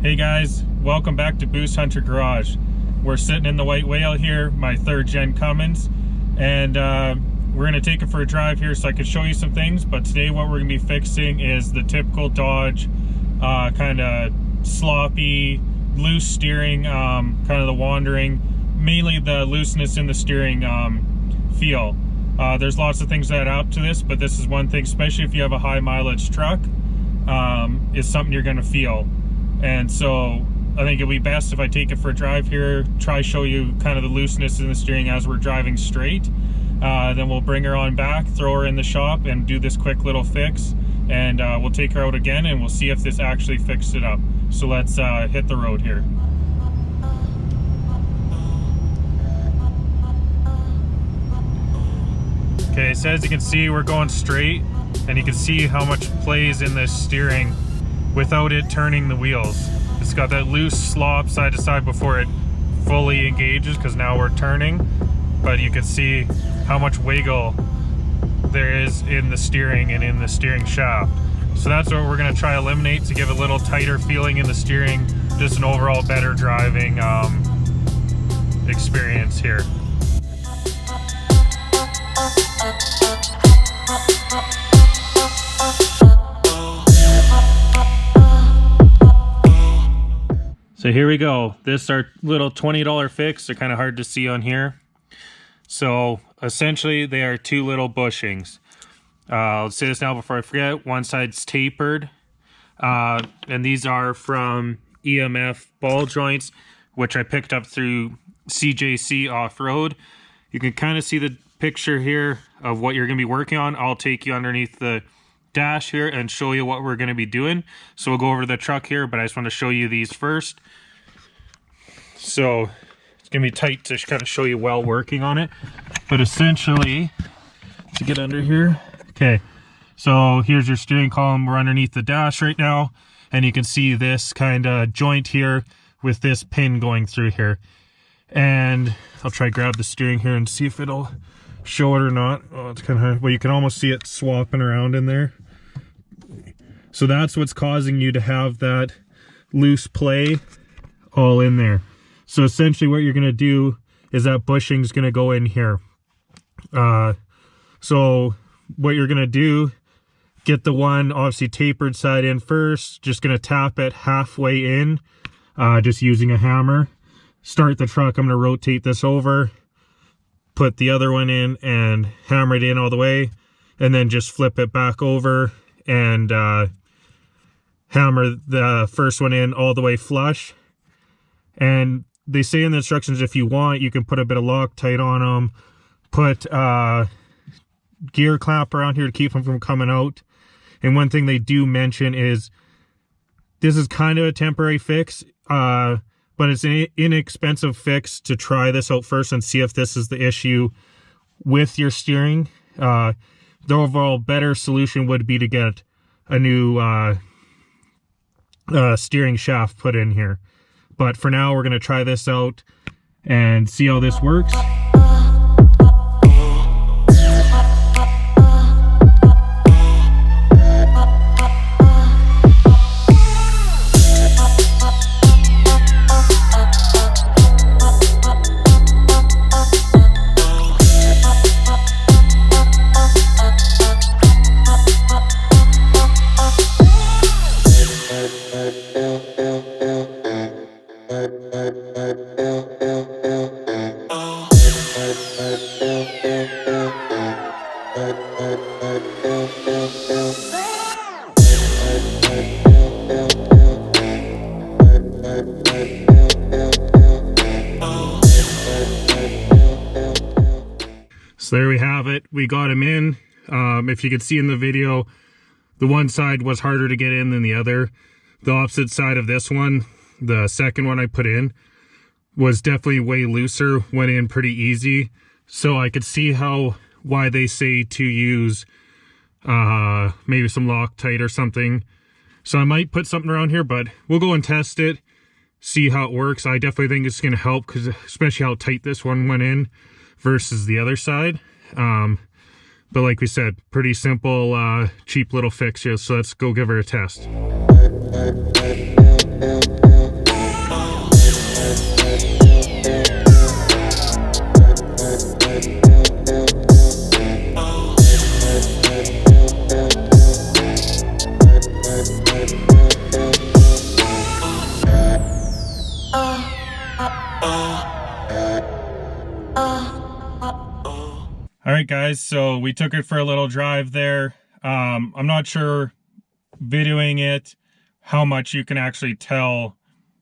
Hey guys, welcome back to Boost Hunter Garage. We're sitting in the White Whale here, my 3rd gen Cummins, and we're going to take it for a drive here so I can show you some things. But today what we're going to be fixing is the typical Dodge kind of sloppy, loose steering, kind of the wandering, mainly the looseness in the steering feel. There's lots of things that add up to this, but this is one thing, especially if you have a high mileage truck, is something you're going to feel. And so I think it'll be best if I take it for a drive here, try show you kind of the looseness in the steering as we're driving straight. Then we'll bring her on back, throw her in the shop and do this quick little fix. And we'll take her out again and we'll see if this actually fixed it up. So let's hit the road here. Okay, so as you can see, we're going straight and you can see how much plays in this steering without it turning the wheels. It's got that loose slop side to side before it fully engages, because now we're turning, but you can see how much wiggle there is in the steering and in the steering shaft. So that's what we're going to try to eliminate to give a little tighter feeling in the steering, just an overall better driving experience here. So here we go. This is our little $20 fix. They're kind of hard to see on here. So essentially they are 2 little bushings. I'll say this now before I forget. One side's tapered. And these are from EMF ball joints, which I picked up through CJC off-road. You can kind of see the picture here of what you're going to be working on. I'll take you underneath the dash here and show you what we're going to be doing. So we'll go over to the truck here, but I just want to show you these first. So it's going to be tight to kind of show you while working on it, but essentially, to get under here, okay, so here's your steering column. We're underneath the dash right now, and you can see this kind of joint here with this pin going through here. And I'll try to grab the steering here and see if it'll show it or not. Oh, it's kind of hard. Well, you can almost see it swapping around in there. So that's what's causing you to have that loose play all in there. So essentially what you're going to do is that bushing's going to go in here. So what you're going to do, get the one obviously tapered side in first, just going to tap it halfway in, just using a hammer. Start the truck. I'm going to rotate this over, put the other one in and hammer it in all the way, and then just flip it back over and hammer the first one in all the way flush. And they say in the instructions, if you want, you can put a bit of Loctite on them, put gear clamp around here to keep them from coming out. And one thing they do mention is this is kind of a temporary fix, but it's an inexpensive fix to try this out first and see if this is the issue with your steering. The overall better solution would be to get a new steering shaft put in here. But for now, we're going to try this out and see how this works. So there we have it. We got him in. If you could see in the video, the one side was harder to get in than the other. The opposite side of this one, the second one I put in, was definitely way looser, went in pretty easy. So I could see why they say to use maybe some Loctite or something. So I might put something around here, but we'll go and test it, see how it works. I definitely think it's going to help, because especially how tight this one went in versus the other side. But like we said, pretty simple, cheap little fix here. So let's go give her a test. right, guys, so we took it for a little drive there. I'm not sure videoing it how much you can actually tell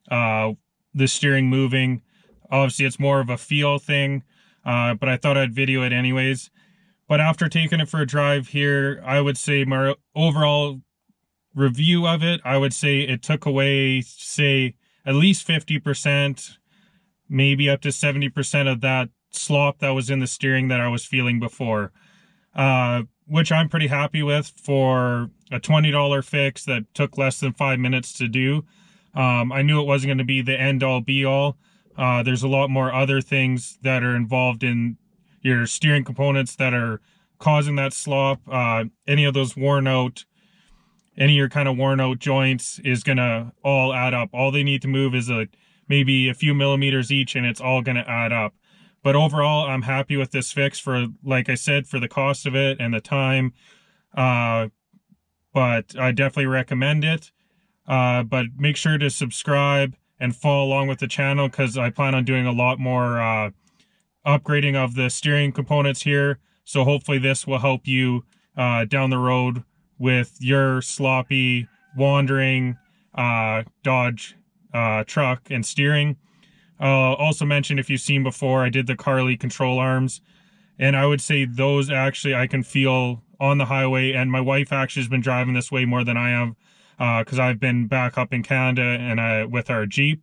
the steering moving. Obviously it's more of a feel thing, but I thought I'd video it anyways. But after taking it for a drive here, I would say my overall review of it, I would say it took away, say, at least 50%, maybe up to 70% of that slop that was in the steering that I was feeling before, which I'm pretty happy with for a $20 fix that took less than 5 minutes to do. I knew it wasn't going to be the end-all be-all. There's a lot more other things that are involved in your steering components that are causing that slop. Any of those any of your kind of worn out joints is going to all add up. All they need to move is maybe a few millimeters each, and it's all going to add up. But overall, I'm happy with this fix for, like I said, for the cost of it and the time. But I definitely recommend it. But make sure to subscribe and follow along with the channel, because I plan on doing a lot more upgrading of the steering components here. So hopefully this will help you down the road with your sloppy, wandering Dodge truck and steering. Also mention, if you've seen before, I did the Carly control arms, and I would say those actually I can feel on the highway, and my wife actually has been driving this way more than I have, because I've been back up in Canada and with our Jeep,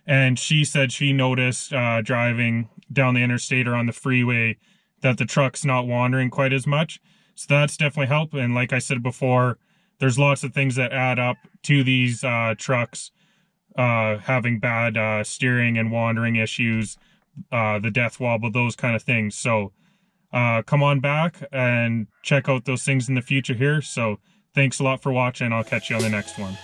and she said she noticed driving down the interstate or on the freeway that the truck's not wandering quite as much. So that's definitely helped. And like I said before, there's lots of things that add up to these trucks having bad steering and wandering issues, the death wobble, those kind of things. So come on back and check out those things in the future here. So thanks a lot for watching. I'll catch you on the next one.